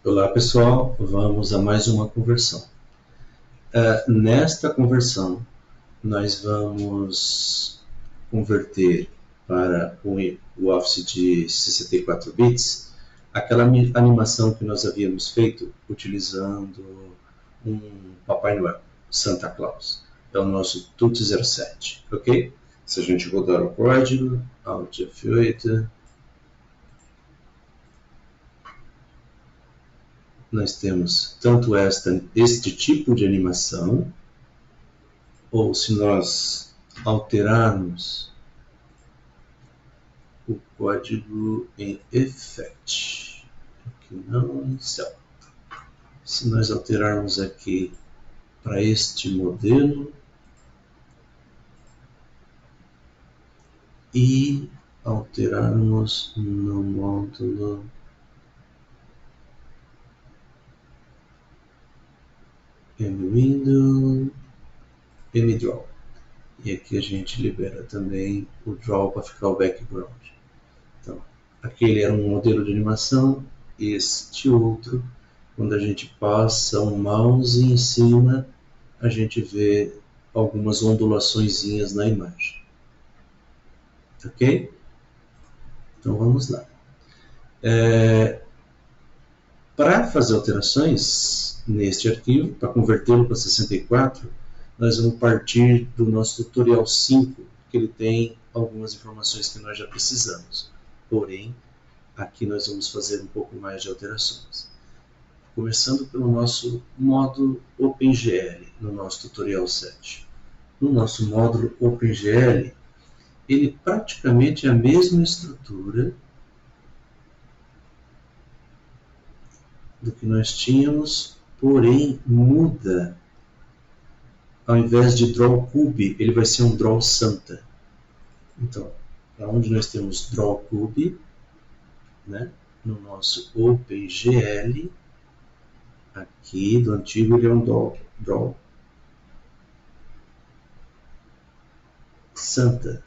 Olá pessoal, vamos a mais uma conversão. Nesta conversão, nós vamos converter para o Office de 64 bits aquela animação que nós havíamos feito utilizando um Papai Noel, Santa Claus. É o nosso TUT07, ok? Se a gente rodar o código, Alt F8, nós temos tanto este tipo de animação, ou se nós alterarmos o código em Effect, aqui não em Cell. Se nós alterarmos aqui para este modelo e alterarmos no módulo MWindow, MDraw. E aqui a gente libera também o Draw para ficar o background. Então, aquele era um modelo de animação, este outro, quando a gente passa o mouse em cima, a gente vê algumas ondulaçõezinhas na imagem. Ok? Então vamos lá. Para fazer alterações neste arquivo, para convertê-lo para 64, nós vamos partir do nosso tutorial 5, que ele tem algumas informações que nós já precisamos. Porém, aqui nós vamos fazer um pouco mais de alterações. Começando pelo nosso módulo OpenGL, no nosso tutorial 7. No nosso módulo OpenGL, ele praticamente é a mesma estrutura do que nós tínhamos, porém muda. Ao invés de drawCube, ele vai ser um drawSanta. Então, onde nós temos drawCube, né? No nosso OpenGL, aqui do antigo ele é um drawSanta.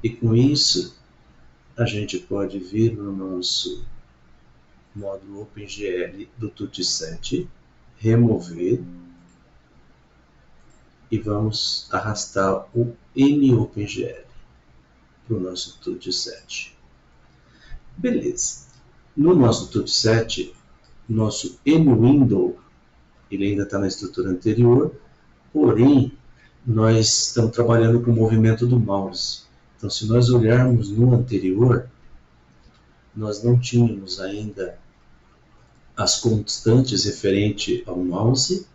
E com isso, a gente pode vir no nosso módulo OpenGL do TUT7, remover e vamos arrastar o MOpenGL para o nosso TUT7. Beleza. No nosso TUT7, nosso MWindow, ele ainda está na estrutura anterior, porém, nós estamos trabalhando com o movimento do mouse. Então, se nós olharmos no anterior, nós não tínhamos ainda as constantes referente ao mouse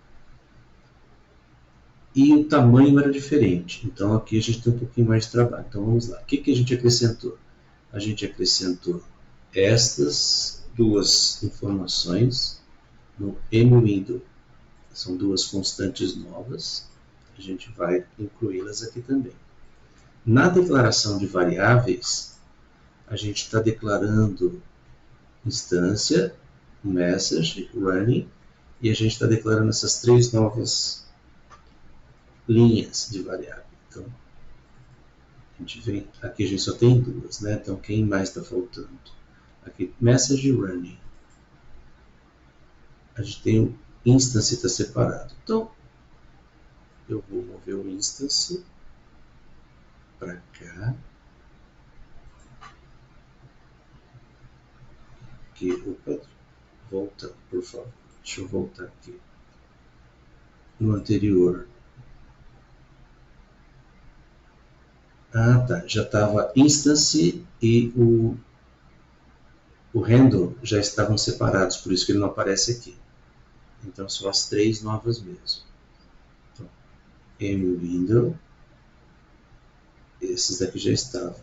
e o tamanho era diferente. Então, aqui a gente tem um pouquinho mais de trabalho. Então, vamos lá. O que a gente acrescentou? A gente acrescentou estas duas informações no MWindow. São duas constantes novas. A gente vai incluí-las aqui também. Na declaração de variáveis, a gente está declarando instância, message, running, e a gente está declarando essas três novas linhas de variável. Então, a gente vem, aqui a gente só tem duas, né? Então, quem mais está faltando? Aqui, message running. A gente tem o instance está separado. Então, eu vou mover o instance para cá. Aqui, opa, volta, por favor. Deixa eu voltar aqui. No anterior. Ah, tá. Já estava instance e o handle já estavam separados, por isso que ele não aparece aqui. Então, são as três novas mesmo. Então, MWindow. Esses daqui já estavam.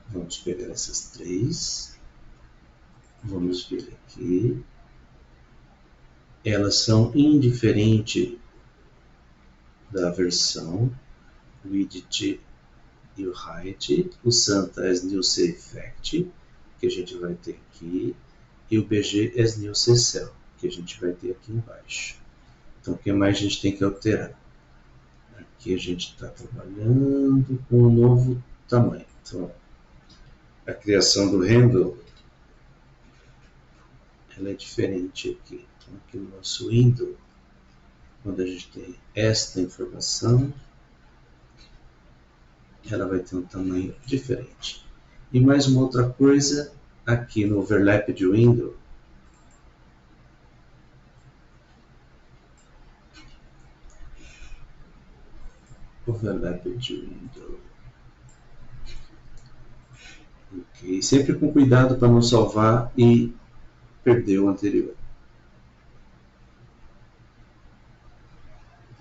Vamos pegar essas três. Vamos ver aqui. Elas são indiferentes da versão. Widget e o height. O Santa as new effect, que a gente vai ter aqui. E o BG as new cell, que a gente vai ter aqui embaixo. Então, o que mais a gente tem que alterar? Aqui a gente está trabalhando com um novo tamanho. Então, a criação do handle, ela é diferente aqui. Então, aqui no nosso window, quando a gente tem esta informação, ela vai ter um tamanho diferente. E mais uma outra coisa, aqui no overlap de window, ok, sempre com cuidado para não salvar e perder o anterior.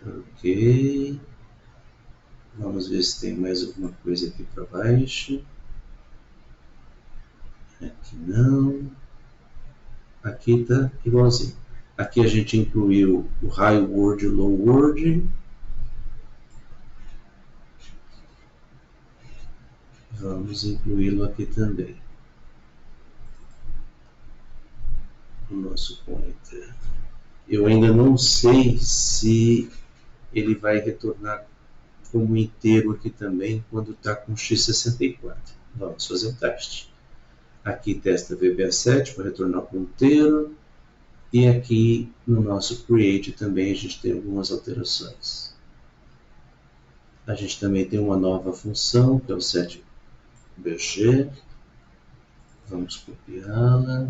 Ok, vamos ver se tem mais alguma coisa aqui para baixo. Aqui não. Aqui está igualzinho. Aqui a gente incluiu o high word e o low word. Vamos incluí-lo aqui também. O nosso pointer. Eu ainda não sei se ele vai retornar como inteiro aqui também quando está com x64. Vamos fazer um teste. Aqui testa VBA7 para retornar ponteiro. E aqui no nosso create também a gente tem algumas alterações. A gente também tem uma nova função, que é o setBG. Vamos copiá-la.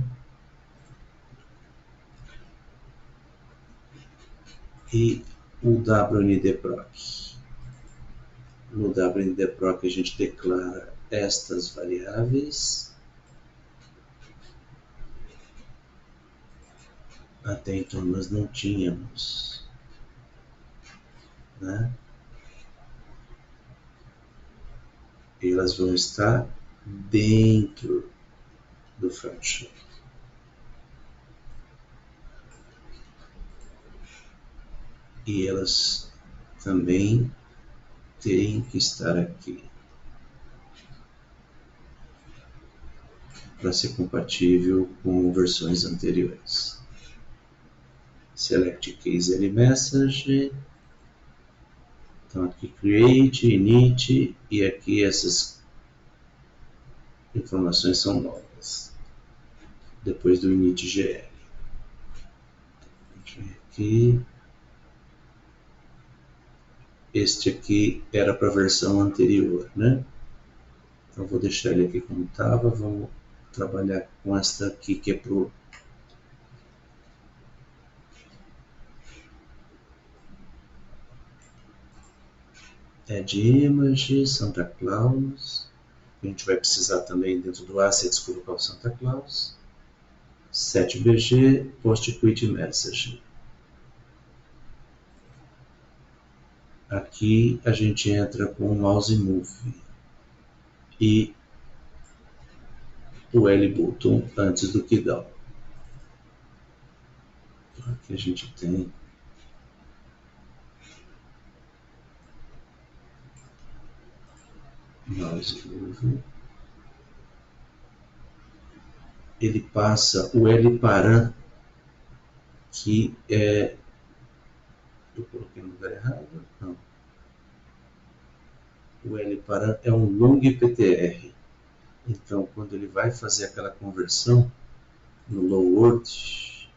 E o WNDProc. No WNDProc a gente declara estas variáveis. Até então nós não tínhamos, né? Elas vão estar dentro do function. E elas também têm que estar aqui para ser compatível com versões anteriores. Select case message. Então aqui create, init e aqui essas informações são novas. Depois do initgl. Aqui. Este aqui era para a versão anterior, né? Então vou deixar ele aqui como estava. Vamos trabalhar com esta aqui que é para o Add Image, Santa Claus. A gente vai precisar também dentro do Assets colocar o Santa Claus. setBG, PostQuit Message. Aqui a gente entra com o Mouse Move e o L button antes do Keydown. Aqui a gente tem Mouse Move. Ele passa o L param, que é... Eu coloquei no lugar errado? Não. O L param é um long PTR. Então, quando ele vai fazer aquela conversão no low word,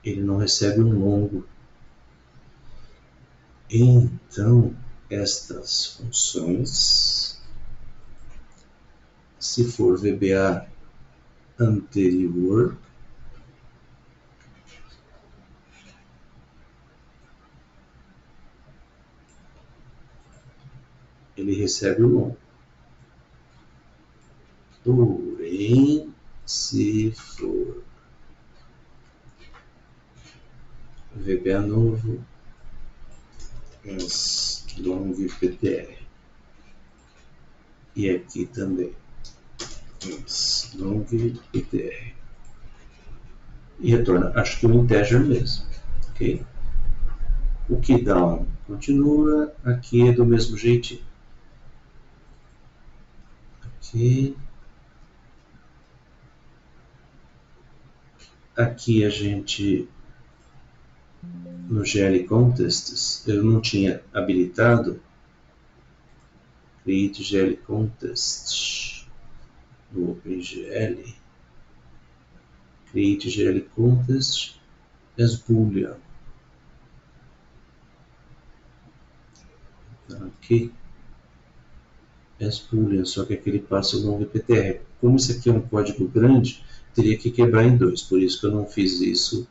ele não recebe um longo. Então, estas funções, se for VBA anterior, ele recebe o longo. Porém, se for VBA novo, long PTR. E aqui também, long PTR. E retorna, acho que o integer mesmo. Ok? O Keydown continua, aqui é do mesmo jeitinho. Aqui. Aqui a gente, no GL Contests, eu não tinha habilitado create GL contest no OpenGL, create GL contest as boolean. Aqui as boolean, só que aqui ele passa o nome PTR. Como isso aqui é um código grande, teria que quebrar em dois, por isso que eu não fiz isso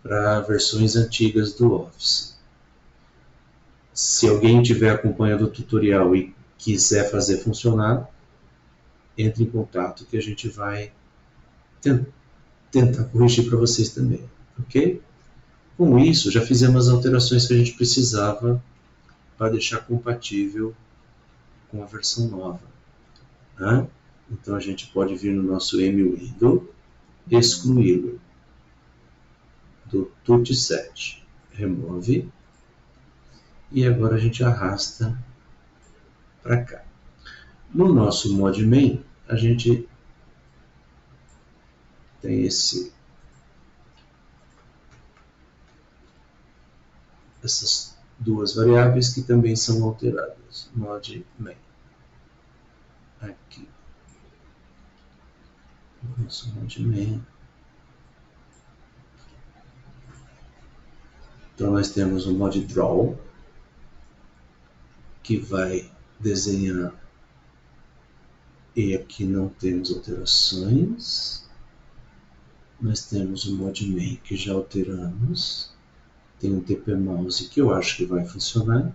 para versões antigas do Office. Se alguém estiver acompanhando o tutorial e quiser fazer funcionar, entre em contato que a gente vai tentar corrigir para vocês também, ok? Com isso, já fizemos as alterações que a gente precisava para deixar compatível com a versão nova. Né? Então a gente pode vir no nosso MWindow, excluí-lo do TUT7, remove, e agora a gente arrasta para cá. No nosso modMain, a gente tem essas duas variáveis que também são alteradas. modMain. Aqui. Nosso modMain. Então nós temos o modDraw, que vai desenhar, e aqui não temos alterações. Nós temos o modMain que já alteramos. Tem um TPMouse que eu acho que vai funcionar.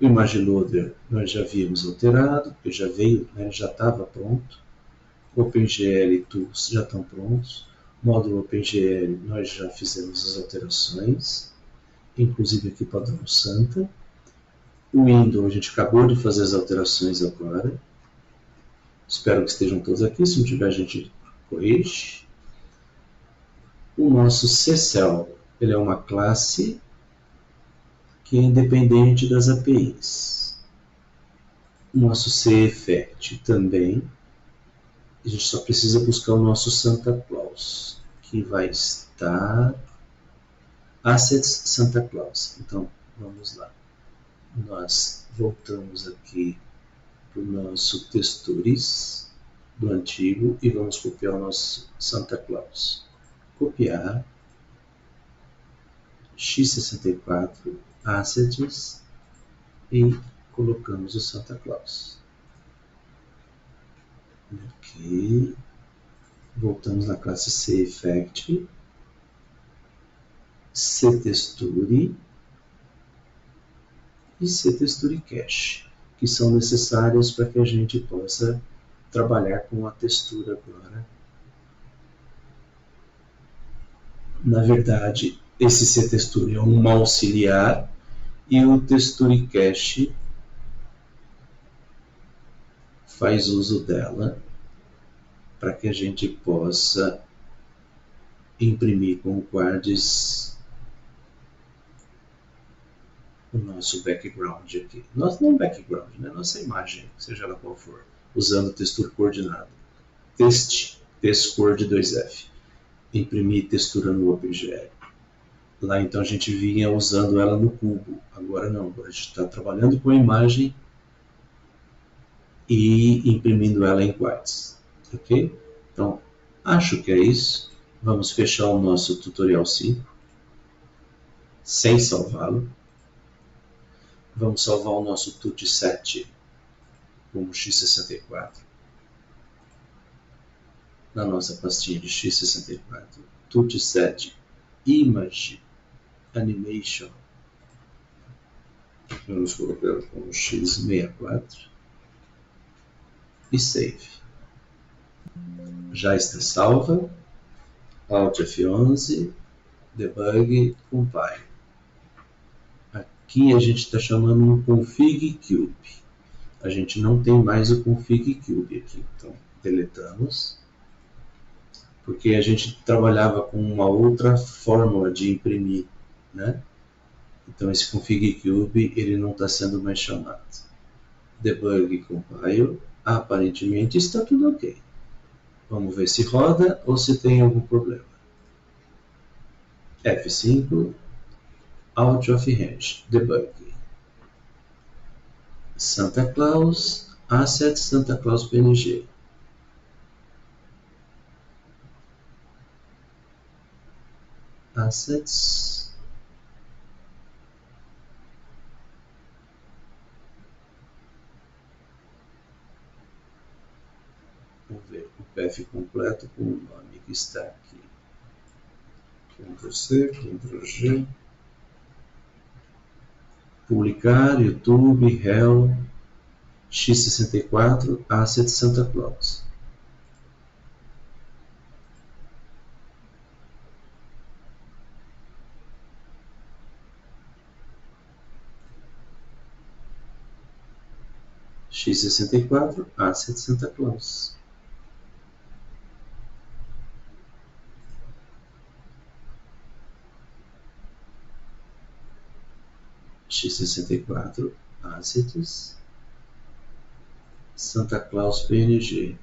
O ImageLoader nós já havíamos alterado, porque já veio, né, já estava pronto. OpenGL Tools já estão prontos. Módulo OpenGL nós já fizemos as alterações, inclusive aqui padrão Santa. O Windows a gente acabou de fazer as alterações agora. Espero que estejam todos aqui, se não tiver a gente corrige. O nosso CCell, ele é uma classe que é independente das APIs. O nosso CEffect também. A gente só precisa buscar o nosso Santa Claus, que vai estar Assets Santa Claus. Então, vamos lá. Nós voltamos aqui para o nosso Textures do antigo e vamos copiar o nosso Santa Claus. Copiar, x64, Assets e colocamos o Santa Claus. Aqui, voltamos na classe CEffect, CTexture e CTexture Cache, que são necessárias para que a gente possa trabalhar com a textura agora. Na verdade, esse CTexture é um auxiliar e o Texture Cache faz uso dela para que a gente possa imprimir com o Quartz o nosso background aqui. Não background, né? Nossa imagem, seja ela qual for, usando textura coordenada. Textcord 2F. Imprimir textura no OpenGL. Lá então a gente vinha usando ela no cubo. Agora não, agora a gente está trabalhando com a imagem e imprimindo ela em Quartz. Ok? Então, acho que é isso. Vamos fechar o nosso tutorial 5, sem salvá-lo. Vamos salvar o nosso TUT7 como x64. Na nossa pastinha de x64, TUT7 Image Animation. Vamos colocar como x64 e Save. Já está salva. Alt F11, Debug, Compile. Aqui a gente está chamando um Config Cube. A gente não tem mais o Config Cube aqui, então deletamos. Porque a gente trabalhava com uma outra fórmula de imprimir, né? Então esse Config Cube ele não está sendo mais chamado. Debug, Compile. Aparentemente está tudo ok. Vamos ver se roda ou se tem algum problema. F5, Out of Range, Debug. Santa Claus, Asset Santa Claus PNG. Assets. Vamos ver o path completo com o nome que está aqui. Ctrl+C, Ctrl+G. Publicar, YouTube, Hell, x64, Asset Santa Claus. x64, Asset Santa Claus. x64, Assets, Santa Claus PNG.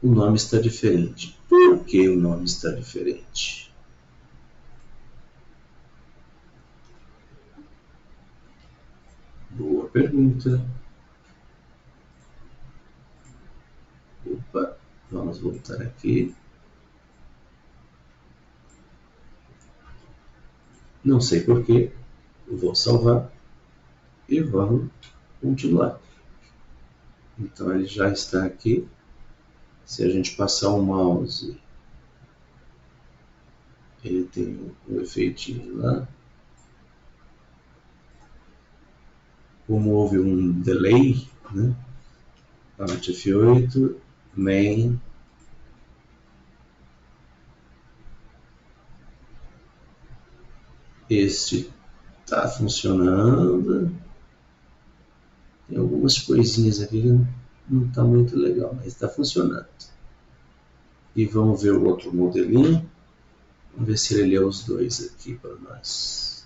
O nome está diferente. Por que o nome está diferente? Boa pergunta. Opa, vamos voltar aqui. Não sei porquê. Vou salvar e vamos continuar. Então ele já está aqui. Se a gente passar o mouse, ele tem um efeitinho lá. Como houve um delay, né? Alt F8, main. Este está funcionando. Tem algumas coisinhas aqui que não está muito legal, mas está funcionando. E vamos ver o outro modelinho. Vamos ver se ele lê os dois aqui para nós.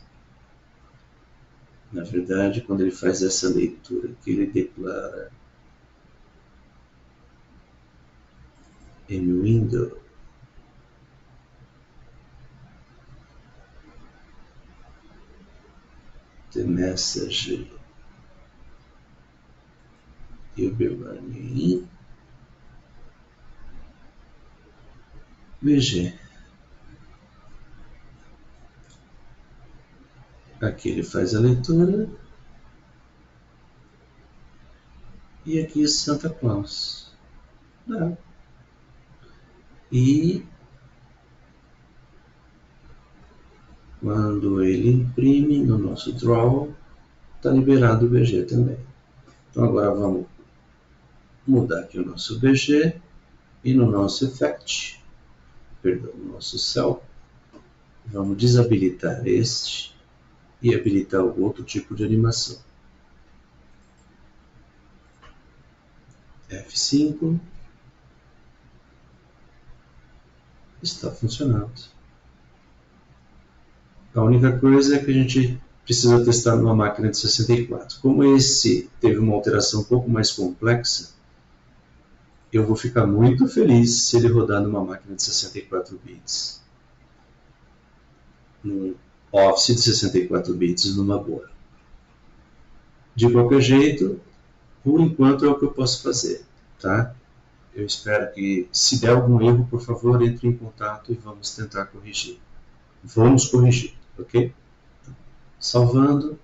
Na verdade, quando ele faz essa leitura aqui, ele declara em window the message will be running VG. Aqui ele faz a leitura e aqui Santa Claus. E quando ele imprime no nosso draw, está liberado o BG também. Então agora vamos mudar aqui o nosso BG e no nosso effect, perdão, no nosso cell, vamos desabilitar este e habilitar o outro tipo de animação. F5. Está funcionando. A única coisa é que a gente precisa testar numa máquina de 64. Como esse teve uma alteração um pouco mais complexa, eu vou ficar muito feliz se ele rodar numa máquina de 64 bits. Num Office de 64 bits numa boa. De qualquer jeito, por enquanto é o que eu posso fazer, tá? Eu espero que, se der algum erro, por favor, entre em contato e vamos tentar corrigir. Vamos corrigir, ok? Salvando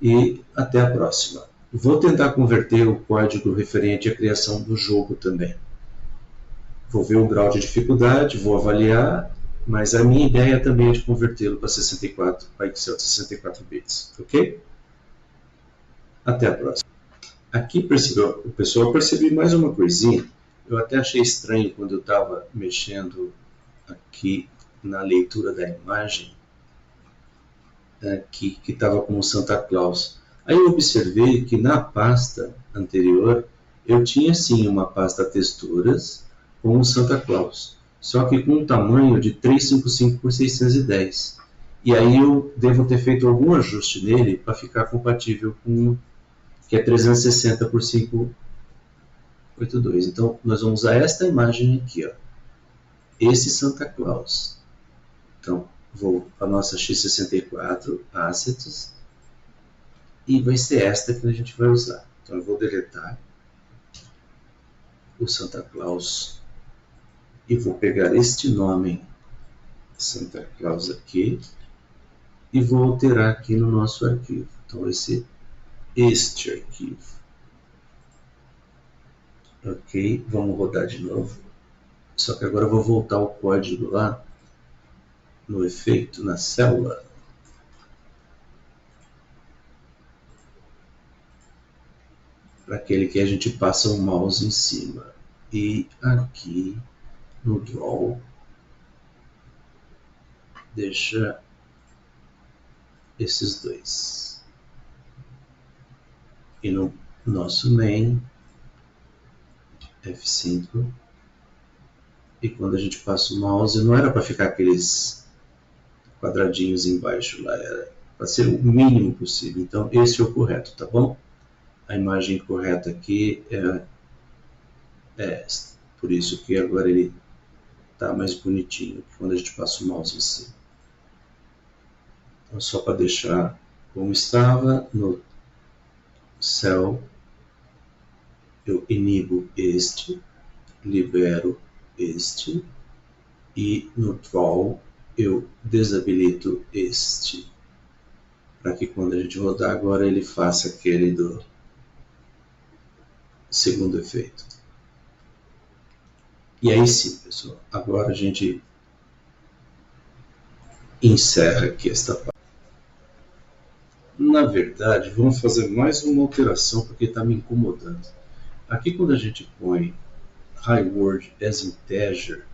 e até a próxima. Vou tentar converter o código referente à criação do jogo também. Vou ver o grau de dificuldade, vou avaliar, mas a minha ideia também é de convertê-lo para 64, para Excel de 64 bits, ok? Até a próxima. Aqui, o pessoal percebeu mais uma coisinha. Eu até achei estranho quando eu estava mexendo aqui na leitura da imagem, aqui, que estava como Santa Claus. Aí eu observei que na pasta anterior eu tinha sim uma pasta texturas com o Santa Claus, só que com um tamanho de 355 por 610. E aí eu devo ter feito algum ajuste nele para ficar compatível com que é 360 por 582. Então nós vamos usar esta imagem aqui, ó. Esse Santa Claus. Então vou para a nossa x64 assets e vai ser esta que a gente vai usar. Então eu vou deletar o Santa Claus e vou pegar este nome Santa Claus aqui e vou alterar aqui no nosso arquivo. Então vai ser este arquivo. Ok, vamos rodar de novo. Só que agora eu vou voltar o código lá no efeito, na célula. Para aquele que a gente passa o mouse em cima. E aqui no Draw, deixa esses dois. E no nosso main, F5. E quando a gente passa o mouse, não era para ficar aqueles quadradinhos embaixo lá, era para ser o mínimo possível. Então esse é o correto, tá bom? A imagem correta aqui é esta. Por isso que agora ele está mais bonitinho quando a gente passa o mouse em cima. Então só para deixar como estava, no cell eu inibo este, libero este e no draw eu desabilito este, para que quando a gente rodar agora ele faça aquele do segundo efeito. E aí sim, pessoal, agora a gente encerra aqui esta parte. Na verdade, vamos fazer mais uma alteração porque está me incomodando. Aqui quando a gente põe HiWord as integer,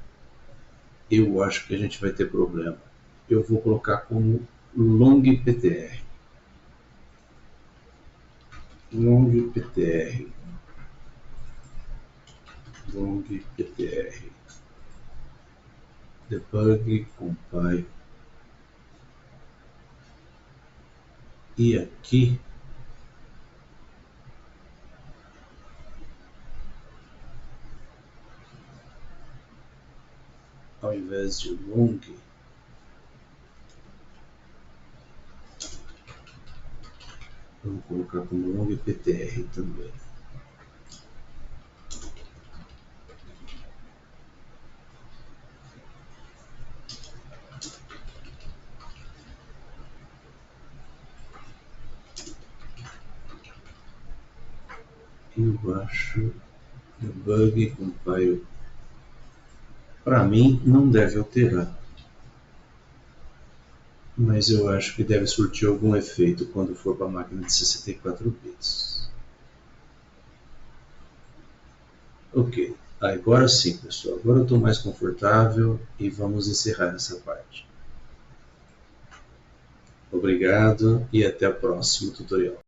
eu acho que a gente vai ter problema. Eu vou colocar como longptr. Longptr. Debug, compile. E aqui ao invés de long, vamos colocar como longptr também. Eu acho debug, compile. Para mim não deve alterar, mas eu acho que deve surtir algum efeito quando for para a máquina de 64 bits. Ok, agora sim, pessoal, agora eu estou mais confortável e vamos encerrar essa parte. Obrigado e até o próximo tutorial.